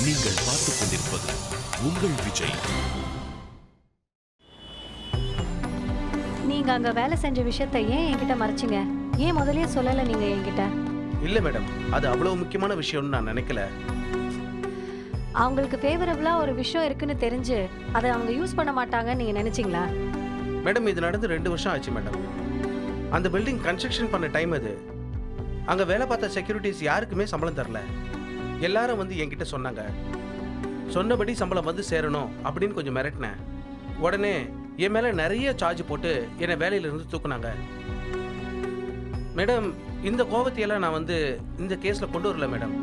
நீங்கள் பார்த்துக் கொண்டிருப்பது உங்கள் விஜய். நீங்க அங்க வேலை செஞ்ச விஷயத்தை ஏன் என்கிட்ட மறைச்சிங்க? ஏன் முதல்லயே சொல்லல நீங்க என்கிட்ட? இல்ல மேடம், அது அவ்வளவு முக்கியமான விஷயம்னு நான் நினைக்கல. அவங்களுக்கு ஃபேவரபிளா ஒரு விஷயம் இருக்குன்னு தெரிஞ்சு அதை அவங்க யூஸ் பண்ண மாட்டாங்கன்னு நீங்க நினைச்சீங்களா? மேடம், இது நடந்து 2 வருஷம் ஆச்சு மேடம். அந்த பில்டிங் கன்ஸ்ட்ரக்ஷன் பண்ண டைம் அது. அங்க வேலை பார்த்த செக்யூரிட்டிஸ் யாருக்குமே சம்பளம் தரல. எல்லாரும் வந்து என்கிட்ட சொன்னாங்க, சொன்னபடி சம்பளம் வந்து சேரணும் அப்படின்னு கொஞ்சம் மிரட்டினேன். உடனே என் மேல நிறைய சார்ஜ் போட்டு என்னை வேலையில இருந்து தூக்குனாங்க. மேடம், இந்த கோபத்தையெல்லாம் நான் வந்து இந்த கேஸ்ல கொண்டு வரல மேடம்.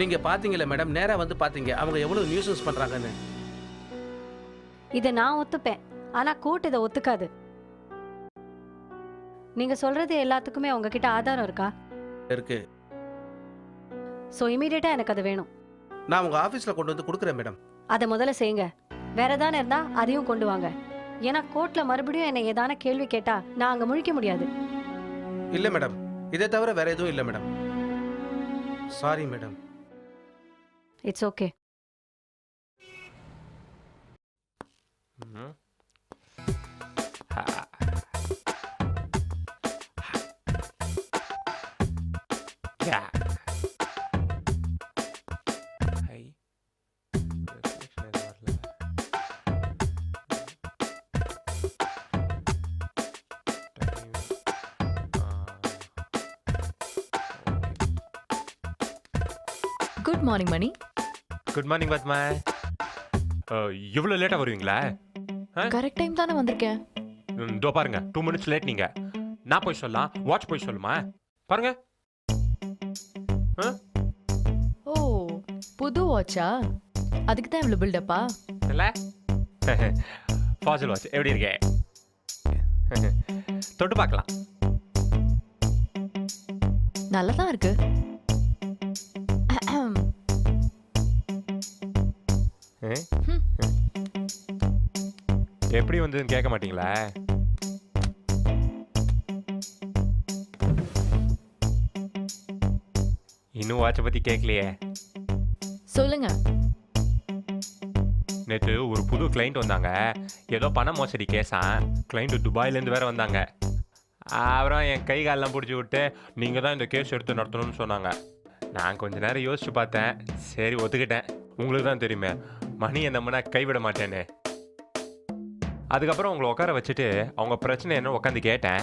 நீங்க பாத்தீங்கல்ல மேடம், நேரா வந்து பாத்தீங்க அவங்க எவ்வளவு நியூசன்ஸ் பண்றாங்கன்னு. இதை நான் ஒத்துப்பேன், ஆனா கோர்ட் இதை ஒத்துக்காது. நீங்க சொல்றது எல்லாத்துக்குமே உங்ககிட்ட ஆதாரம் இருக்கா? இருக்கு. சோ இமீடியட்டா எனக்கு அது வேணும். நான் உங்க ஆபீஸ்ல கொண்டு வந்து கொடுக்குறேன் மேடம். அதை முதல்ல செய்யுங்க. வேற ஏதானே இருந்தா அதையும் கொண்டு வாங்க. ஏன்னா கோர்ட்ல மறுபடியும் என்னை ஏதான கேள்வி கேட்டா நான் அங்க முழிக்க முடியாது. இல்ல மேடம், இதை தவிர வேற எதுவும் இல்ல madam. Sorry madam. It's okay. Good morning Mani. Good morning Padma. இவ்வளோ லேட்டாக வருவீங்களா? கரெக்ட் டைம் தானே வந்திருக்கேன். இதோ பாருங்க, 2 மினிட்ஸ் லேட். நீங்க நான் போய் சொல்லலாம், வாட்ச் போய் சொல்லுமா? பாருங்க. ஓ, புது வாட்சா? அதுக்கு தான் இவ்வளோ பில்டப்பா? இல்லை, ஃபாசில் வாட்ச். எப்படி இருக்கே? தொட்டு பார்க்கலாம். நல்லா தான் இருக்கு. எப்படி வந்ததுன்னு கேட்க மாட்டீங்களா? இன்னும் வாட்சை பத்தி கேட்கலையே. சொல்லுங்க. நேற்று ஒரு புது கிளைண்ட் வந்தாங்க. ஏதோ பண மோசடி கேஸா. கிளைண்ட் துபாயிலேருந்து வேற வந்தாங்க. அப்புறம் என் கை காலெல்லாம் பிடிச்சி விட்டு நீங்கள் தான் இந்த கேஸ் எடுத்து நடத்தணும்னு சொன்னாங்க. நான் கொஞ்ச நேரம் யோசிச்சு பார்த்தேன். சரி, ஒத்துக்கிட்டேன். உங்களுக்கு தான் தெரியுமே, மணியை நம்பினா கைவிட மாட்டேன்னு. அதுக்கப்புறம் உங்களை உட்கார வச்சுட்டு அவங்க பிரச்சனை என்ன உட்காந்து கேட்டேன்.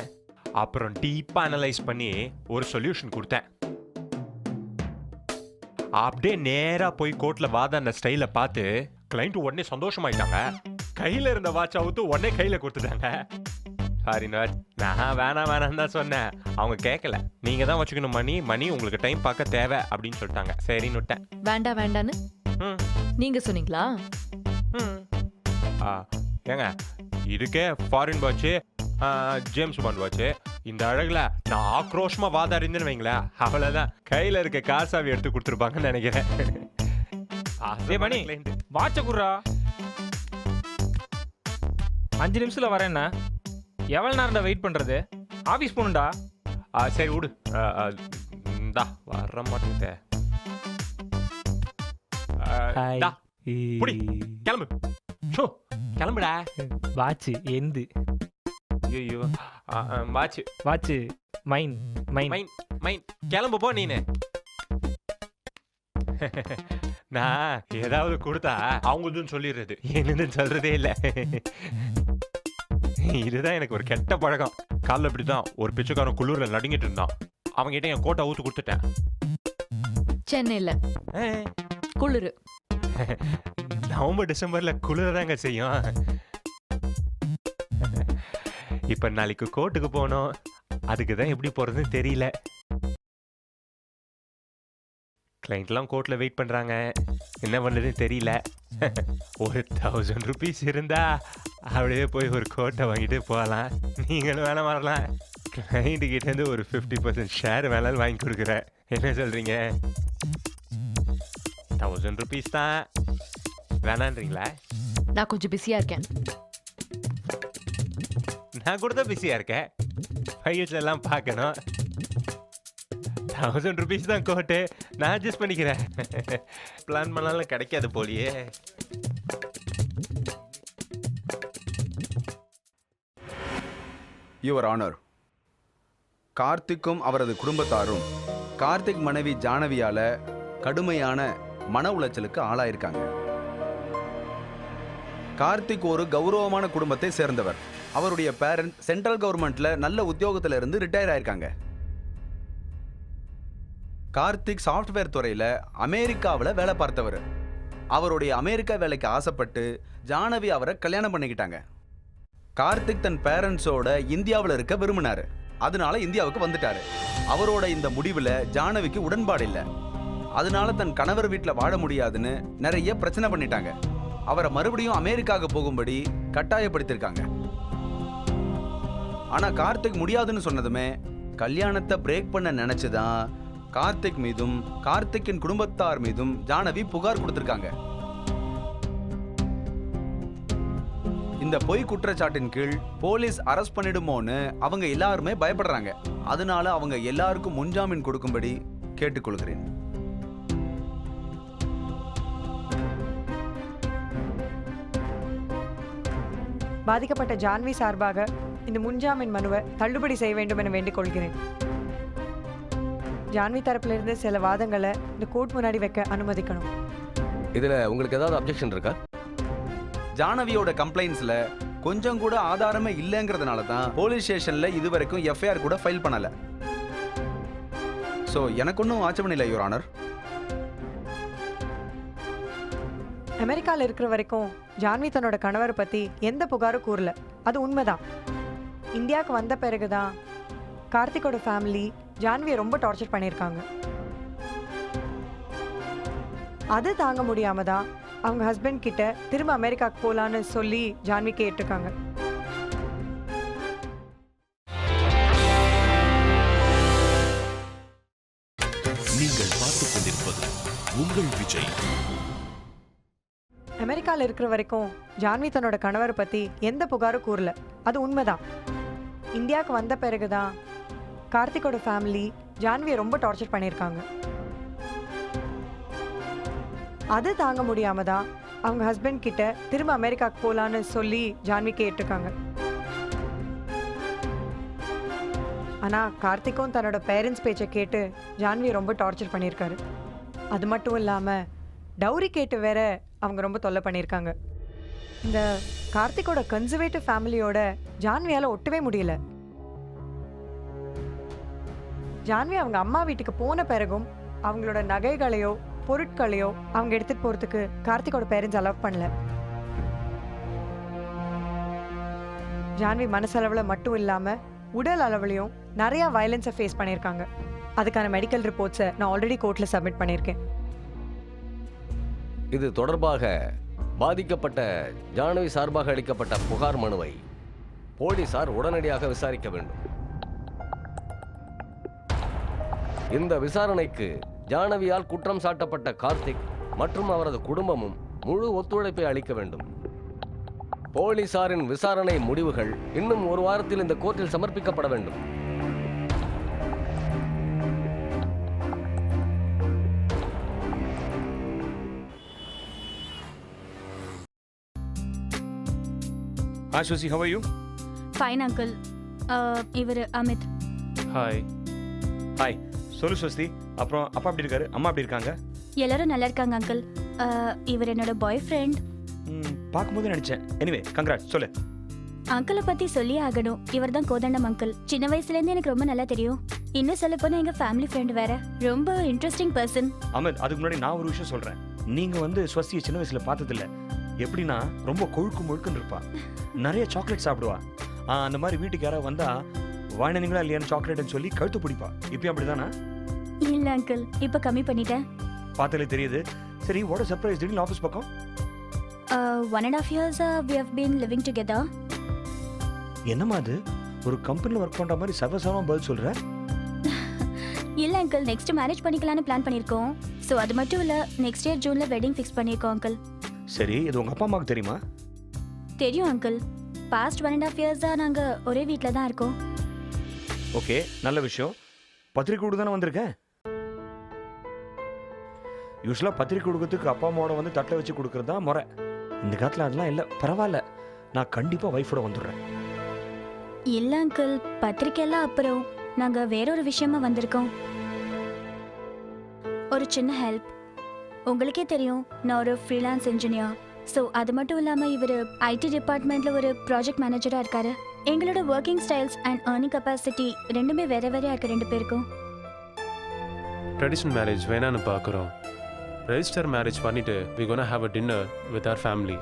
அப்புறம் டீப்பாக அனலைஸ் பண்ணி ஒரு சொல்யூஷன் கொடுத்தேன். அப்படியே நேராக போய் கோர்ட்டில் வாதாடின ஸ்டைலை பார்த்து கிளைண்ட் உடனே சந்தோஷமாயிட்டாங்க. கையில் இருந்த வாட்ச் அவுத்து உடனே கையில் கொடுத்துட்டாங்க. சாரி நாட், நான் வேணாம் தான் சொன்னேன். அவங்க கேட்கல. நீங்கள் தான் வச்சுக்கணும் மணி, மணி உங்களுக்கு டைம் பார்க்க தேவை அப்படின்னு சொல்லிட்டாங்க. சரின்னு விட்டேன். வேண்டான்னு நீங்க சொன்னீங்களா? ஏங்க, இதுக்கே foreign watch, James bond watch. இந்த அழகுல நான் ஆக்ரோஷமா வாதாடிந்தேன்னு வைங்களேன், அவ்வளோதான். கையில் இருக்க காசாவி எடுத்து கொடுத்துருப்பாங்கன்னு நினைக்கிறேன். மணி, வாட்ச குர்ரா. 5 நிமிஷத்துல வரேன்னா எவ்வளவு நேரம் வெயிட் பண்றது? ஆபீஸ் போகணும்டா. சரி விடு. இந்தா வர மாட்டேங்குதே. கிளம்பு, கிளம்புடா. வாட்ச் எந்து? ஐயோ, வாட்ச் வாட்ச் மைன் மைன் மைன் மைன். கிளம்பு போ நீனு. நான் ஏதாவது கொடுத்தா அவங்களுதுன்னு சொல்லிடுறது, என்னதுன்னு சொல்றதே இல்லை. இதுதான் எனக்கு ஒரு கெட்ட பழக்கம். காலைல இப்படிதான் ஒரு பிச்சைக்காரன் குளிர்ல நடுங்கிட்டு இருந்தான். அவங்ககிட்ட என் கோட்டை ஊத்து கொடுத்துட்டேன். சென்னையில் குளிர். நவம்பர் டிசம்பர்ல குளிரதாங்க செய்யும். இப்ப நாளைக்கு கோர்ட்டுக்கு போனோம். அதுக்கு தான் எப்படி போறதுன்னு தெரியல. கிளைண்ட்லாம் கோர்ட்ல வெயிட் பண்றாங்க. என்ன பண்றதுன்னு தெரியல. ஒரு 1000 rupees இருந்தா அப்படியே போய் ஒரு கோட்டை வாங்கிட்டு போகலாம். நீங்களும் வேணா வரலாம். கிளைண்ட் கிட்ட இருந்து ஒரு 50% ஷேர் வேணாலும் வாங்கி கொடுக்குறேன். என்ன சொல்றீங்க? 1000 rupees தான். வேணான்றீங்களா? நான் கொஞ்சம் பிஸியா இருக்கேன். நான் கூட தான் பிஸியா இருக்கேன். ஃபைல்ஸ் எல்லாம் பார்க்கணும். 1000 rupees தான் கோட்டு, நான் அட்ஜஸ்ட் பண்ணிக்கிறேன். பிளான் பண்ணாலும் கிடைக்காது போலியே. யுவர் ஆனர், கார்த்திக்கும் அவரது குடும்பத்தாரும் கார்த்திக் மனைவி ஜானவியால கடுமையான மன உளைச்சலுக்கு ஆளாயிருக்காங்க. கார்த்திக் ஒரு கௌரவமான குடும்பத்தை சேர்ந்தவர். அவருடைய பேரண்ட் சென்ட்ரல் கவர்மெண்ட்ல நல்ல உத்தியோகத்துல இருந்து ரிட்டையர் ஆயிருக்காங்க. கார்த்திக் சாஃப்ட்வேர் துறையில அமெரிக்காவில் வேலை பார்த்தவர். அவருடைய அமெரிக்கா வேலைக்கு ஆசைப்பட்டு ஜானவி அவரை கல்யாணம் பண்ணிக்கிட்டாங்க. கார்த்திக் தன் பேரண்ட்ஸோட இந்தியாவில் இருக்க விரும்பினாரு. அதனால இந்தியாவுக்கு வந்துட்டாரு. அவரோட இந்த முடிவில் ஜானவிக்கு உடன்பாடு இல்லை. அதனால தன் கணவர் வீட்டில் வாழ முடியாதுன்னு நிறைய பிரச்சனை பண்ணிட்டாங்க. அவரை மறுபடியும் அமெரிக்காவுக்கு போகும்படி கட்டாயப்படுத்திருக்காங்க. ஆனா கார்த்திக் முடியாதுன்னு சொன்னதுமே கல்யாணத்தை பிரேக் பண்ண நினைச்சுதான் கார்த்திக் மீதும் கார்த்திக்கின் குடும்பத்தார் மீதும் ஜானவி புகார் கொடுத்திருக்காங்க. இந்த பொய் குற்றச்சாட்டின் கீழ் போலீஸ் அரெஸ்ட் பண்ணிடுமோன்னு அவங்க எல்லாருமே பயப்படுறாங்க. அதனால அவங்க எல்லாருக்கும் முன்ஜாமீன் கொடுக்கும்படி கேட்டுக்கொள்கிறேன். பாதிக்கப்பட்ட ஜான்வி சார்பாக இந்த முன்ஜாமீன் மனுவை தள்ளுபடி செய்ய வேண்டும் என வேண்டிக் கொள்கிறேன். ஜான்வி தரப்பிலிருந்து சில வாதங்களை இந்த கோர்ட் முன்னாடி வைக்க அனுமதிக்கணும். இதுல உங்களுக்கு ஏதாவது அப்ஜெக்ஷன் இருக்கா? ஜானவியோட கம்ப்ளைண்ட்ஸ்ல கொஞ்சம் கூட ஆதாரமே இல்லைங்கிறதுனால தான் போலீஸ் ஸ்டேஷன்ல இதுவரைக்கும் எஃப்ஐஆர் கூட ஃபைல் பண்ணல. சோ எனக்கு ஒன்றும் ஆட்சேபணம் இல்லை யுவர் ஆனர். அமெரிக்காவில் இருக்கிற வரைக்கும் ஜான்வி தன்னோட கணவரை பற்றி எந்த புகாரும் கூறல. அது உண்மைதான். இந்தியாவுக்கு வந்த பிறகுதான் கார்த்திகோட ஃபேமிலி ஜான்வியை ரொம்ப டார்ச்சர் பண்ணியிருக்காங்க. அது தாங்க முடியாம தான் அவங்க ஹஸ்பண்ட் கிட்ட திரும்ப அமெரிக்காவுக்கு போகலான்னு சொல்லி ஜான்வி கேட்டிருக்காங்க. நீங்கள் பார்த்துக் கொண்டிருப்பது உங்கள் விஜய். அமெரிக்காவில் இருக்கிற வரைக்கும் ஜான்வி தன்னோட கணவரை பற்றி எந்த புகாரும் கூறல. அது உண்மைதான். இந்தியாவுக்கு வந்த பிறகுதான் கார்த்திகோட ஃபேமிலி ஜான்வியை ரொம்ப டார்ச்சர் பண்ணியிருக்காங்க. அது தாங்க முடியாம தான் அவங்க ஹஸ்பண்ட் கிட்ட திரும்ப அமெரிக்காவுக்கு போகலான்னு சொல்லி ஜான்வி கேட்டிருக்காங்க. ஆனால் கார்த்திக்கும் தன்னோட பேரண்ட்ஸ் பேச்சை கேட்டு ஜான்வியை ரொம்ப டார்ச்சர் பண்ணியிருக்காரு. அது மட்டும் இல்லாமல் டவுரி கேட்டு வேற அவங்க ரொம்ப தொல்லை பண்ணியிருக்காங்க. இந்த கார்த்திகோட கன்சர்வேட்டிவ் ஃபேமிலியோட ஜான்வியால் ஒட்டவே முடியல. ஜான்வி அவங்க அம்மா வீட்டுக்கு போன பிறகும் அவங்களோட நகைகளையோ பொருட்களையோ அவங்க எடுத்துட்டு போறதுக்கு கார்த்திகோட பேரண்ட்ஸ் அலோவ் பண்ணல. ஜான்வி மனசளவில் மட்டும் இல்லாமல் உடல் அளவுலையும் நிறைய வயலன்ஸை ஃபேஸ் பண்ணியிருக்காங்க. அதுக்கான மெடிக்கல் ரிப்போர்ட்ஸை நான் ஆல்ரெடி கோர்ட்டில் சப்மிட் பண்ணியிருக்கேன். இது தொடர்பாக பாதிக்கப்பட்ட ஜானவி சார்பாக அளிக்கப்பட்ட புகார் மனுவை போலீசார் உடனடியாக விசாரிக்க வேண்டும். இந்த விசாரணைக்கு ஜானவியால் குற்றம் சாட்டப்பட்ட கார்த்திக் மற்றும் அவரது குடும்பமும் முழு ஒத்துழைப்பை அளிக்க வேண்டும். போலீசாரின் விசாரணை முடிவுகள் இன்னும் ஒரு வாரத்தில் இந்த கோர்ட்டில் சமர்ப்பிக்கப்பட வேண்டும். Hi Susie, how are you? Fine uncle. இவர் அமித். ஹாய். ஹாய். சொல்லு சுஸ்தி. அப்புறம் அப்பா எப்படி இருக்காரு? அம்மா எப்படி இருக்காங்க? எல்லாரும் நல்லா இருக்காங்க அங்கிள். இவர் என்னோட பாய் ஃப்ரெண்ட். பார்க்கும்போது நினைச்சேன். Anyway congrats. சொல்லு. அங்கிளை பத்தி சொல்லி ஆகணும். இவர் தான் கோதண்டம் அங்கிள். சின்ன வயசுலேருந்து எனக்கு ரொம்ப நல்லா தெரியும். இன்னும் சொல்ல போனா எங்க ஃபேமிலி ஃப்ரெண்ட் வேற. ரொம்ப இன்ட்ரெஸ்டிங் பர்சன். அமித், அதுக்கு முன்னாடி நான் ஒரு விஷயம் சொல்றேன். நீங்க வந்து ஸ்வஸ்தியை சின்ன வயசுல பார்த்ததில்ல. எப்படின்னா ரொம்ப கொழுக்கு முழுக்குன்னு இருப்பா. நிறைய சாக்லேட் சாப்பிடுவா. அந்த மாதிரி வீட்டுக்கு யாராவது வந்தா வாங்கினீங்களா இல்லையான்னு சாக்லேட்னு சொல்லி கழுத்து பிடிப்பா. இப்பயும் அப்படிதானா? இல்ல அங்கிள், இப்ப கம்மி பண்ணிட்டேன். பார்த்தாலே தெரியுது. சரி, வாட் a surprise. திடீர்னு ஆஃபீஸ் பக்கம் 1.5 years we have been living together. என்னம்மா அது? ஒரு கம்பெனில ஒர்க் பண்ற மாதிரி சர்வசாதாரணமா பதில் சொல்ற? இல்ல அங்கிள், நெக்ஸ்ட் மேரேஜ் பண்ணிக்கலாம்னு பிளான் பண்ணிருக்கோம். சோ அது மட்டும் இல்ல, நெக்ஸ்ட் இயர் ஜூன்ல வெட்டிங் ஃபிக்ஸ் பண்ணிருக்கோம் அங்கிள். சரி, இது உங்க அப்பா அம்மாக்கு தெரியுமா? தெரியும் அங்கிள். பாஸ்ட் 1.5 years நாங்க ஒரே வீட்ல தான் இருக்கோம். ஓகே, நல்ல விஷயம். பத்திரிக்கை கூட தானே வந்திருக்கேன். யூஸ்வலாக பத்திரிக்கை கொடுக்கறதுக்கு அப்பா அம்மாவோட வந்து தட்டில் வச்சு கொடுக்குறது தான் முறை. இந்த காலத்தில் அதெல்லாம் இல்லை. பரவாயில்ல, நான் கண்டிப்பாக ஒய்ஃபோட வந்துடுறேன். இல்ல அங்கிள், பத்திரிக்கையெல்லாம் அப்புறம். நாங்க வேறொரு விஷயமா வந்திருக்கோம். ஒரு சின்ன ஹெல்ப். உங்களுக்கே தெரியும், நான் ஒரு ஃப்ரீலான்ஸ் இன்ஜினியர். ஸோ அது மட்டும் இல்லாமல் இவர் ஐடி டிபார்ட்மெண்ட்டில் ஒரு ப்ராஜெக்ட் மேனேஜராக இருக்காரு. எங்களோட working styles and earning capacity ரெண்டுமே வேற வேறையாக இருக்கு 2 பேருக்கும். ட்ரெடிஷ்னல் மேரேஜ் வேணான்னு பார்க்குறோம். ரெஜிஸ்டர் மேரேஜ் பண்ணிட்டு we gonna have a dinner with our family.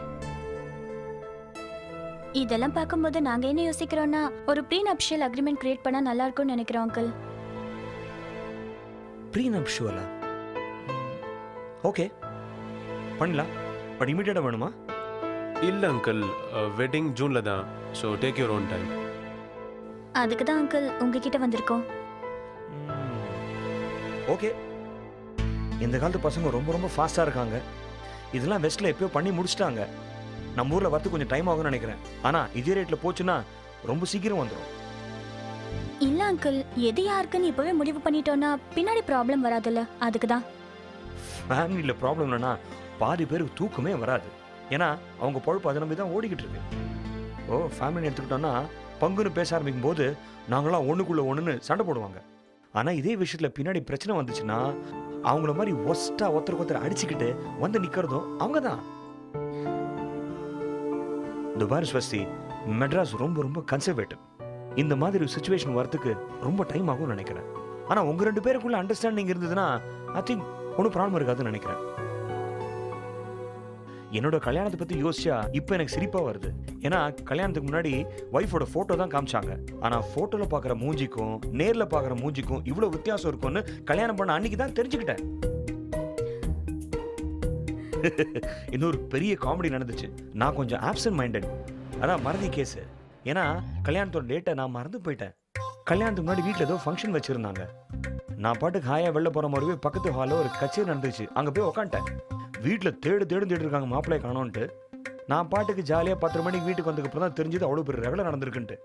இதெல்லாம் பார்க்கும்போது நாங்கள் என்ன யோசிக்கிறோன்னா, ஒரு ப்ரீ நப்ஷியல் அக்ரிமெண்ட் கிரியேட் பண்ணால் நல்லா இருக்கும்னு நினைக்கிறோம் அங்கிள். ப்ரீ நப்ஷுவலா? ஓகே, பண்ணலாம். பட் இமீடியட்டாக வேணுமா? இல்லை அங்கிள், வெட்டிங் ஜூனில் தான். So take your own time. அதுக்கு தான் அங்கிள் உங்ககிட்ட வந்திருக்கோம். ஓகே. இந்த காலத்து பசங்க ரொம்ப ரொம்ப ஃபாஸ்ட்டாக இருக்காங்க. இதெல்லாம் வெஸ்ட்டில் எப்பயோ பண்ணி முடிச்சிட்டாங்க. நம்ம ஊரில் வரது கொஞ்சம் டைம் ஆகும்னு நினைக்கிறேன். ஆனால் இதே ரேட்டில் போச்சுன்னா ரொம்ப சீக்கிரம் வந்துடும். இல்ல அங்கிள், எது யாருக்குன்னு இப்பவே முடிவு பண்ணிட்டோம்னா பின்னாடி ப்ராப்ளம் வராதுல்ல, அதுக்கு தான். ஃபேமிலியில் ப்ராப்ளம் இல்லைன்னா பாதி பேருக்கு தூக்கமே வராது. ஏன்னா அவங்க பொழப்பு அதை நம்பி தான் ஓடிக்கிட்டு இருக்கு. ஓ, ஃபேமிலின்னு எடுத்துக்கிட்டோன்னா பங்குன்னு பேச ஆரம்பிக்கும் போது நாங்களாம் ஒன்றுக்குள்ளே ஒன்றுன்னு சண்டை போடுவாங்க. ஆனால் இதே விஷயத்தில் பின்னாடி பிரச்சனை வந்துச்சுன்னா அவங்கள மாதிரி ஒஸ்ட்டாக ஒருத்தருக்கு ஒருத்தர் அடிச்சுக்கிட்டு வந்து நிற்கிறதும் அவங்க தான். இந்த பாரு ஸ்வஸ்தி, மெட்ராஸ் ரொம்ப ரொம்ப கன்சர்வேட்டிவ். இந்த மாதிரி சுச்சுவேஷன் வரத்துக்கு ரொம்ப டைம் ஆகும்னு நினைக்கிறேன். ஆனால் உங்கள் 2 பேருக்குள்ள அண்டர்ஸ்டாண்டிங் இருந்ததுன்னா ஐ திங்க் ஒன்றும் ப்ராப்ளம் இருக்காதுன்னு நினைக்கிறேன். என்னோட கல்யாணத்தை பற்றி யோசிச்சா இப்போ எனக்கு சிரிப்பாக வருது. ஏன்னா கல்யாணத்துக்கு முன்னாடி ஒய்ஃபோட ஃபோட்டோ தான் காமிச்சாங்க. ஆனால் ஃபோட்டோவில் பார்க்குற மூஞ்சிக்கும் நேரில் பார்க்குற மூஞ்சிக்கும் இவ்வளோ வித்தியாசம் இருக்கும்னு கல்யாணம் பண்ண அன்னைக்கு தான் தெரிஞ்சுக்கிட்டேன். இன்னொரு பெரிய காமெடி நடந்துச்சு. நான் கொஞ்சம் ஆப்சன்ட் மைண்டட், அதான் மறதி கேஸு. ஏன்னா கல்யாணத்தோட டேட்டை நான் மறந்து போயிட்டேன். கல்யாணத்துக்கு முன்னாடி வீட்டில் ஏதோ ஃபங்க்ஷன் வச்சுருந்தாங்க. நான் பாட்டுக்கு ஹாயாக வெளில போகிற மாதிரியே பக்கத்து ஹாலில் ஒரு கச்சேரி நடந்துச்சு. அங்கே போய் உக்காண்டேன். வீட்டில் தேடு இருக்காங்க மாப்பிள்ளையை காணோன்ட்டு. நான் பாட்டுக்கு ஜாலியாக 10 மணிக்கு வீட்டுக்கு வந்ததுக்கப்புறம் தான் தெரிஞ்சது அவ்வளோ பெரிய ரகலை நடந்திருக்குன்ட்டு.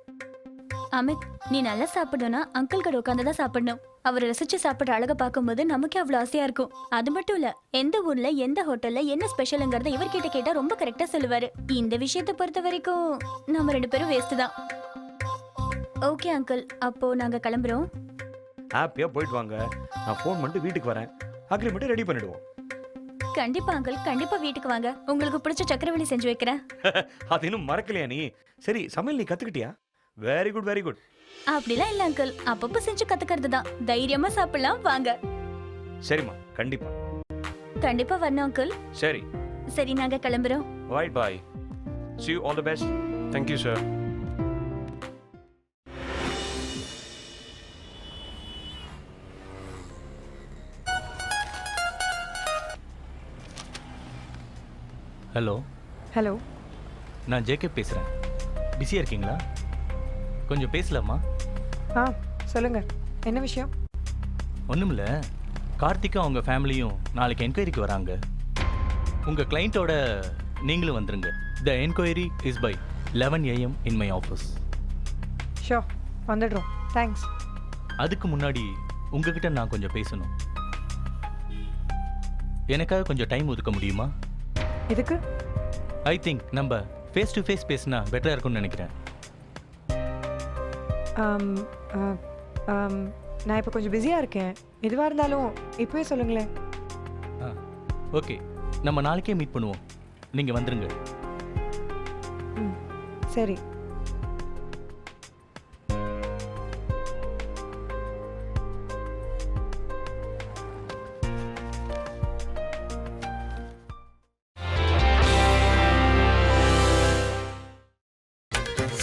அமித், நீ நல்லா சாப்பிடணும்னா அங்கிள் கடை உட்காந்து தான் சாப்பிடணும். அவர் ரசிச்சு சாப்பிட்ற அழகை பார்க்கும்போது நமக்கே அவ்வளோ ஆசையா இருக்கும். அது மட்டும் இல்ல, எந்த ஊர்ல எந்த ஹோட்டல்ல என்ன ஸ்பெஷலுங்கிறத இவர்கிட்ட கேட்டா ரொம்ப கரெக்டா சொல்லுவாரு. இந்த விஷயத்தை பொறுத்த வரைக்கும் நம்ம 2 பேரும் வேஸ்ட் தான். ஓகே அங்கிள், அப்போ நாங்க கிளம்புறோம். ஹாப்பியாக போயிட்டு வாங்க. நான் ஃபோன் பண்ணிட்டு வீட்டுக்கு வரேன். அக்ரிமெண்ட்டு ரெடி பண்ணிடுவோம். கண்டிப்பா அங்கிள், கண்டிப்பா வீட்டுக்கு வாங்க. உங்களுக்கு பிடிச்ச சக்கரவள்ளி செஞ்சு வைக்கிறேன். அது இன்னும் மறக்கலையா நீ? சரி, சமையல் நீ கத்துக்கிட்டியா? Very good very good. அப்படிலாம் இல்ல அங்கிள், அப்பப்ப செஞ்சு கத்துக்கிறது தான். தைரியமா சாப்பிடலாம், வாங்க. சரிம்மா, கண்டிப்பா கண்டிப்பா வரணும் அங்கிள். சரி சரி, நாங்க கிளம்புறோம். Right, bye. See you, all the best. Thank you, sir. Hello. Hello, நான் ஜேகே பேசுகிறேன். பிஸியாக இருக்கீங்களா? கொஞ்சம் பேசலாமா? ஆ சொல்லுங்க, என்ன விஷயம்? ஒன்றுமில்ல, கார்த்திக்கும் அவங்க ஃபேமிலியும் நாளைக்கு என்கொயரிக்கு வராங்க. உங்கள் கிளைண்ட்டோட நீங்களும் வந்துருங்க. The enquiry is by 11 AM in my office. So, வந்துடுறோம். தேங்க்ஸ். அதுக்கு முன்னாடி உங்ககிட்ட நான் கொஞ்சம் பேசணும். எனக்காக கொஞ்சம் டைம் ஒதுக்க முடியுமா? எதுக்கு? ஐ திங்க் நம்ம ஃபேஸ் டு ஃபேஸ் பேசினா பெட்டராக இருக்கும்னு நினைக்கிறேன். நான் இப்போ கொஞ்சம் பிஸியாக இருக்கேன். எதுவாக இருந்தாலும் இப்போவே சொல்லுங்களேன். ஓகே, நம்ம நாளைக்கே மீட் பண்ணுவோம். நீங்கள் வந்துருங்க. ம், சரி.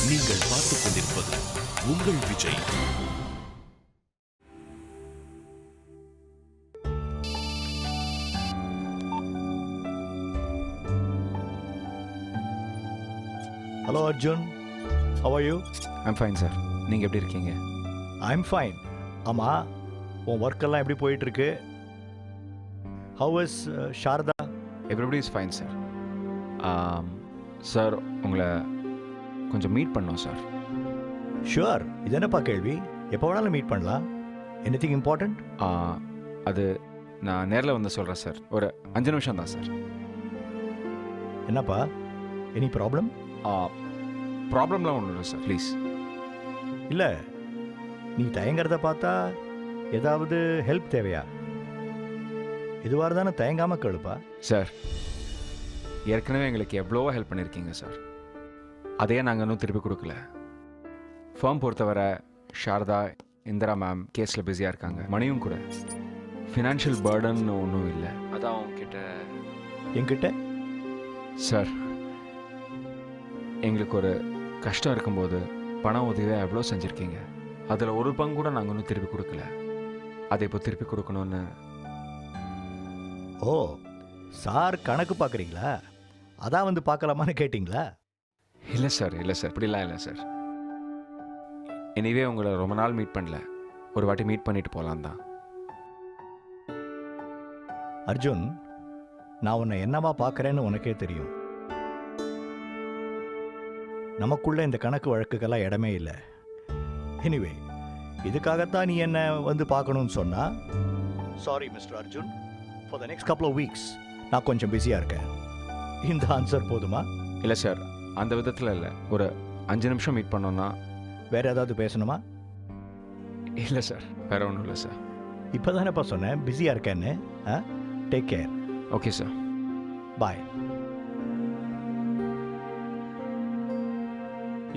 நீங்கள் பார்த்துக் கொண்டிருப்பது உங்கள் Vijay. Hello Arjun, how are you? I'm fine sir. நீங்கள் எப்படி இருக்கீங்க? I'm fine. ஆமாம், உன் ஒர்க்கெல்லாம் எப்படி போயிட்டுருக்கு? How is Sharada? Everybody is fine sir. Sir, உங்களை கொஞ்சம் மீட் பண்ணோம் சார். ஷுவர், இது என்னப்பா கேள்வி? எப்போ வேணாலும் மீட் பண்ணலாம். Anything important? அது நான் நேரில் வந்து சொல்கிறேன் சார். ஒரு 5 நிமிஷம் தான் சார். என்னப்பா, எனி ப்ராப்ளம்? ப்ராப்ளம்லாம் ஒன்றும் இல்லை சார், ப்ளீஸ். இல்லை, நீ தயங்குறத பார்த்தா ஏதாவது ஹெல்ப் தேவையா? எதுவாக இருந்தாலும் தயங்காமல் கேளுப்பா. சார், ஏற்கனவே எங்களுக்கு எவ்வளவோ ஹெல்ப் பண்ணியிருக்கீங்க சார். அதையே நாங்கள் இன்னும் திருப்பி கொடுக்கல. ஃபார்ம் பொறுத்தவரை சாரதா, இந்திரா மேம் கேஸில் பிஸியாக இருக்காங்க. மணியும் கூட. ஃபினான்ஷியல் பேர்டன் ஒன்றும் இல்லை. அதான் உங்ககிட்ட. என்கிட்ட சார், எங்களுக்கு ஒரு கஷ்டம் இருக்கும்போது பண உதவியாக எவ்வளோ செஞ்சுருக்கீங்க. அதில் ஒரு பங்கு கூட நாங்கள் இன்னும் திருப்பி கொடுக்கல. அதை இப்போ திருப்பி கொடுக்கணும்னு. ஓ, சார் கணக்கு பார்க்குறீங்களா? அதான் வந்து பார்க்கலாமான்னு கேட்டிங்களா? இல்லை சார், இல்லை சார், இப்படிலாம் இல்லை சார். எனிவே உங்களை ரொம்ப நாள் மீட் பண்ணல. ஒரு வாட்டி மீட் பண்ணிட்டு போகலாம் தான். அர்ஜுன், நான் உன்னை என்னவா பார்க்குறேன்னு உனக்கே தெரியும். நமக்குள்ள இந்த கணக்கு வழக்குக்கெல்லாம் இடமே இல்லை. எனிவே, இதுக்காகத்தான் நீ என்ன வந்து பார்க்கணும்னு சொன்னா, sorry mister Arjun, for the next couple of weeks நான் கொஞ்சம் பிஸியாக இருக்கேன். இந்த ஆன்சர் போதுமா? இல்லை சார், அந்த விதத்தில் இல்லை. ஒரு 5 நிமிஷம் மீட் பண்ணோன்னா. வேற ஏதாவது பேசணுமா? இல்லை சார், வேற ஒன்றும் இல்லை சார். இப்போ தானேப்பா சொன்னேன் பிஸியாக இருக்கேன்னு. Take care. ஓகே சார், பாய்.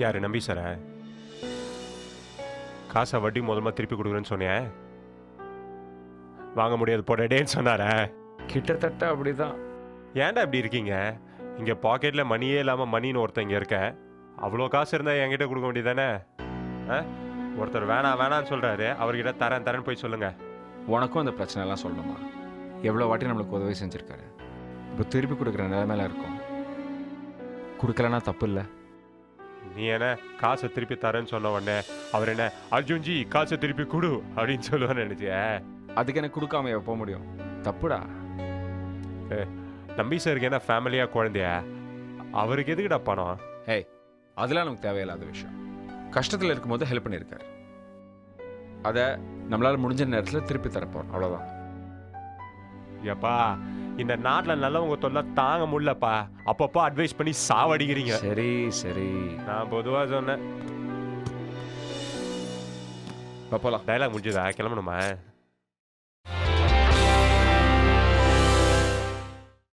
யாரு நம்பி சார? காசை வட்டி முதல்ல திருப்பி கொடுக்குறேன்னு சொன்னேன். வாங்க முடியாது போடேன்னு சொன்னார. கிட்டத்தட்ட அப்படிதான். ஏன்டா இப்படி இருக்கீங்க? இங்கே பாக்கெட்டில் மணியே இல்லாமல் மணின்னு ஒருத்தன் இங்கே இருக்கேன். அவ்வளோ காசு இருந்தால் என்கிட்ட கொடுக்க வேண்டியதானே? ஒருத்தர் வேணான்னு சொல்கிறாரு, அவர்கிட்ட தரேன்னு போய் சொல்லுங்கள். உனக்கும் அந்த பிரச்சனைலாம் சொல்லணுமா? எவ்வளோ வாட்டி நம்மளுக்கு உதவி செஞ்சுருக்காரு. இப்போ திருப்பி கொடுக்குற நிலைமையில இருக்கும். கொடுக்கலன்னா தப்பு இல்லை. நீ என்ன காசை திருப்பி தரேன்னு சொன்ன உடனே அவர் என்ன அர்ஜுன்ஜி காசை திருப்பி கொடு அப்படின்னு சொல்லுவான்னு நினைச்சிய? அதுக்கு எனக்கு கொடுக்காம போக முடியும்? தப்புடா. நம்பி சாருக்கு என்ன ஃபேமிலியாக குழந்தையா? அவருக்கு எதுக்குடா பணம்? ஹே, அதெல்லாம் நமக்கு தேவையில்லாத விஷயம். கஷ்டத்தில் இருக்கும்போது ஹெல்ப் பண்ணியிருக்காரு. அதை நம்மளால் முடிஞ்ச நேரத்தில் திருப்பி தரப்போம், அவ்வளோதான். ஏப்பா, இந்த நாட்டில் நல்லவங்க தொல்லை தாங்க முடியலப்பா. அப்பப்போ அட்வைஸ் பண்ணி சாவடிக்கிறீங்க. சரி சரி, நான் பொதுவாக சொன்னேன். போலாம். டைலாக் முடிஞ்சதா? கிளம்பணுமா?